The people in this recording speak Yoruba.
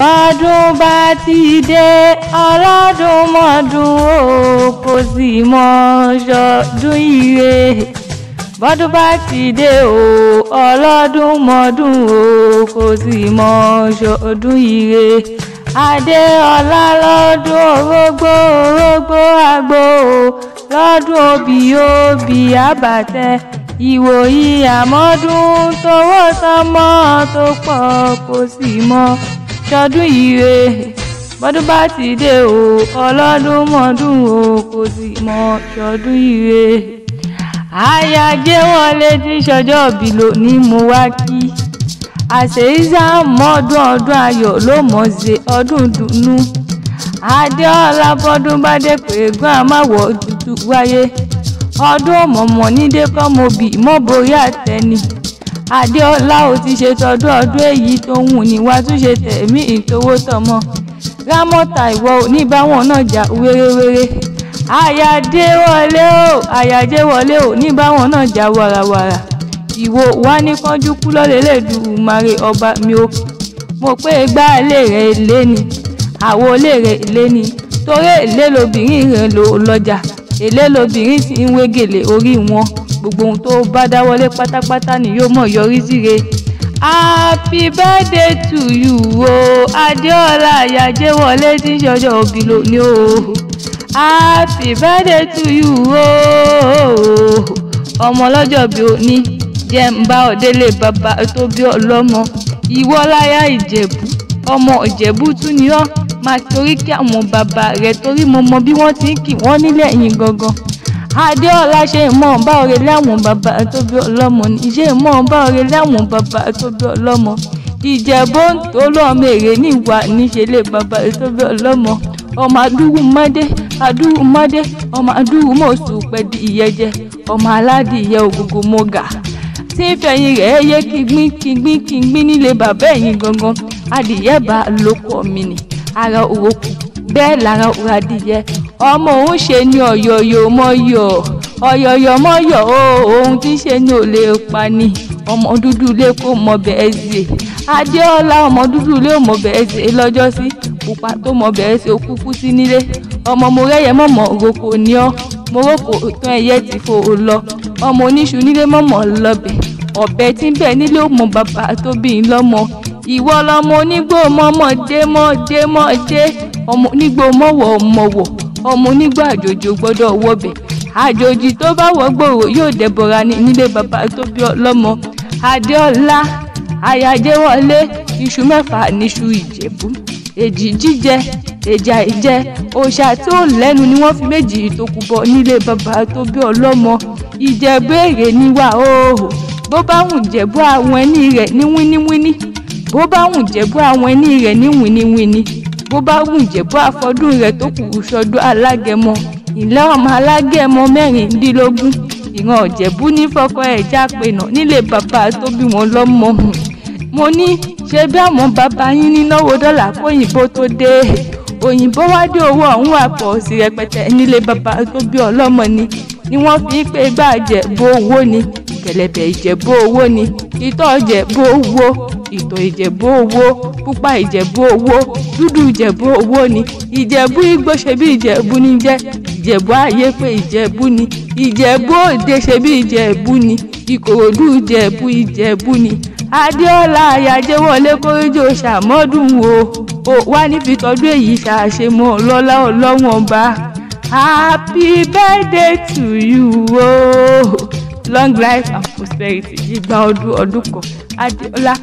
Bọ́dún bá ti dé ọlọ́dún mọ́dún o kò sì mọ ṣọdún ire. Bọ́dún bá ti dé o ọlọ́dún mọ́dún o kò sì mọ ṣọdún ire. Adéọlá lọ́dún orógbó orógbó àgbò lọ́dún obì obì àbàtẹ. Ìwòyí àmọ́dún tówó sọmọ tó pọ̀ kò sì mọ ṣọdún ire. Bọ́dún bá ti dé o ọlọ́dún mọ́dún o kò sì mọ ṣọdún ire. Àyájé wọlé tí ṣọjọ́ òbí lónìí mo wá kí. Àṣeyíṣà mọ́dún ọdún ayọ̀ ló mọ̀ ṣe ọdún dùnnú. Adéọlá bọ́dún bá dé pé gbọ́n àmàwọ̀ tútù wáyé. Ọdún mọ̀mọ́ nídé kọ́ mo bì mọ́ borí àtẹni. Adéọlá ò ti ṣe tọdún ọdún èyí tó wù ní wá tún ṣe tẹ̀mí ìtòwó tọmọ. Rámọ́tà ìwọ ò ní báwọn náà jà wérewére. Àyájé wọlé ò ní báwọn náà jà wàràwàrà. Ìwọ wá ní kánjú kú lọ́lẹ́lẹ́dùmarè ọba mi ò. Mo pé gbá ilé rẹ̀ ilé ni àwo ilé rẹ̀ ilé ni torí èlé lobìnrin rẹ̀ lò lọ́jà èlé lobìnrin tí ń wé gèlè orí wọn. Gbogbo ohun tó bá dáwọ́lé pátápátá ni yóò mọ̀ yọrí síre. Happy birthday to you o Adéọlá Àyájé wọlé tí ń ṣọjọ́ òbí lónìí o. Happy birthday to you o ọmọ lọ́jọ́ bí òní jẹ́ ń bá ọ̀dẹ́lẹ̀ bàbá tó bí ọlọ́mọ. Ìwọ láyà Ìjẹ̀bú ọmọ Ìjẹ̀bú tún ni ọ́ máa torí kí àwọn bàbá rẹ̀ torí mo mọ bí wọ́n ti ń kì wọ́n nílẹ̀ yín gangan. Adéọlá ṣe mọ̀ bá ọ̀rẹ́ láwọn bàbá tó bí ọlọ́mọ ní ṣe mọ̀ bá ọ̀rẹ́ láwọn bàbá tó bí ọlọ́mọ. Ìjẹ̀bú tó lọ́mọ èrè níwà níṣẹ́lẹ̀ bàbá tó bí ọlọ́mọ. Ọmọ adúrúmọdé ọmọ adúrúmọ̀sù pẹ̀dí ìyẹ́jẹ ọmọ aládìyẹ ògógó mọ́gà tí ń fẹ̀yìn rẹ̀ yé kígbín nílé bàbá ẹ̀yìn gangan. Adìyẹ bá lóko mi ni ara òrokù bẹ́ẹ̀ lára òrò adìyẹ. Ọmọ òun ṣe ni ọ̀yọ̀yọ̀ mọ́yọ̀ ohun tí ń ṣe ni ò lè pa ni. Ọmọ dúdú lé kó mọ bẹ́ẹ̀ ṣe. Adéọlá ọmọ dúdú lé ò mọ bẹ́ẹ̀ ṣe lọ́jọ́ sí pupa tó mọ bẹ́ẹ̀ ṣe òkúkú sí nílé. Ọmọ mo rẹ́yẹ mọ̀mọ́ roko ní ọ́ mo roko tán ẹyẹ ti fò ó lọ. Ọmọ oníṣu nílé mọ̀mọ́ lọ́bẹ̀ ọ̀bẹ tí ń bẹ nílé ò mọ bàbá tó bí ń lọ́mọ. Ìwọ lọmọ onígbò mọ́dé ọmọ onígbò mọ̀wọ̀ ọmọ onígbò àjòjì ò gbọ́dọ̀ wọbẹ̀. Àjòjì tó bá wọ gbòòrò yóò dẹ̀bọ̀ra ní nílé bàbá tó bí ọlọ́mọ. Adéọlá Àyájé wọlé iṣu mẹ́fà níṣu Ìjẹ̀bú èjì jíjẹ èjà ìjẹ òòṣà tí ó lẹ́nu ni wọ́n fi méjì tó kù bọ nílé bàbá tó bí ọlọ́mọ. Ìjẹ̀bú èrè níwà ooo bó bá wùn Jẹ̀bú àwọn ẹni rẹ̀ ní wíníwíní bó bá wùn Jẹ̀bú àwọn ẹni rẹ̀ ní wíníwíní bó bá wùn Jẹ̀bú àfọdún rẹ̀ tó kù ṣọdún alágẹmọ. Ìlẹ́ ọmọ alágẹmọ mẹ́rìndínlógún ìran Ìjẹ̀bú ní fọkọ ẹ̀já pẹ̀nà nílé bàbá tó bí wọn lọ́mọ. Mo ní ṣe bí àwọn bàbá yín ní náwó dọ́là kóyìnbó tó dé. Òyìnbó wá dé owó ọ̀hún àpọ̀ sí rẹpẹtẹ nílé bàbá tó bí ọlọ́mọ ni wọ́n fi pé gbà Ìjẹ̀bú owó ni kẹ̀lẹ̀bẹ̀ Ìjẹ̀bú owó ni ìtọ́ Ìjẹ̀bú owó ìtọ̀ Ìjẹ̀bú owó pupa Ìjẹ̀bú owó dúdú Ìjẹ̀bú owó ni. Ìjẹ̀bú Igbó ṣe bí Ìjẹ̀bú ní jẹ́ Ìjẹ̀bú ayé pé Ìjẹ̀bú ni. Ìjẹ̀bú Òde ṣe bí Ìjẹ̀bú ni Ìkòròdú Ìjẹ̀bú ni. Adéọlá Àyájé wọlé kórèjò ṣàmọ́dún wo wá níbi tọdún èyí ṣàṣemọ́ lọ́lá Ọlọ́run ọba. Happy birthday to you long life and prosperity ìgbà ọdún kan Adéọlá.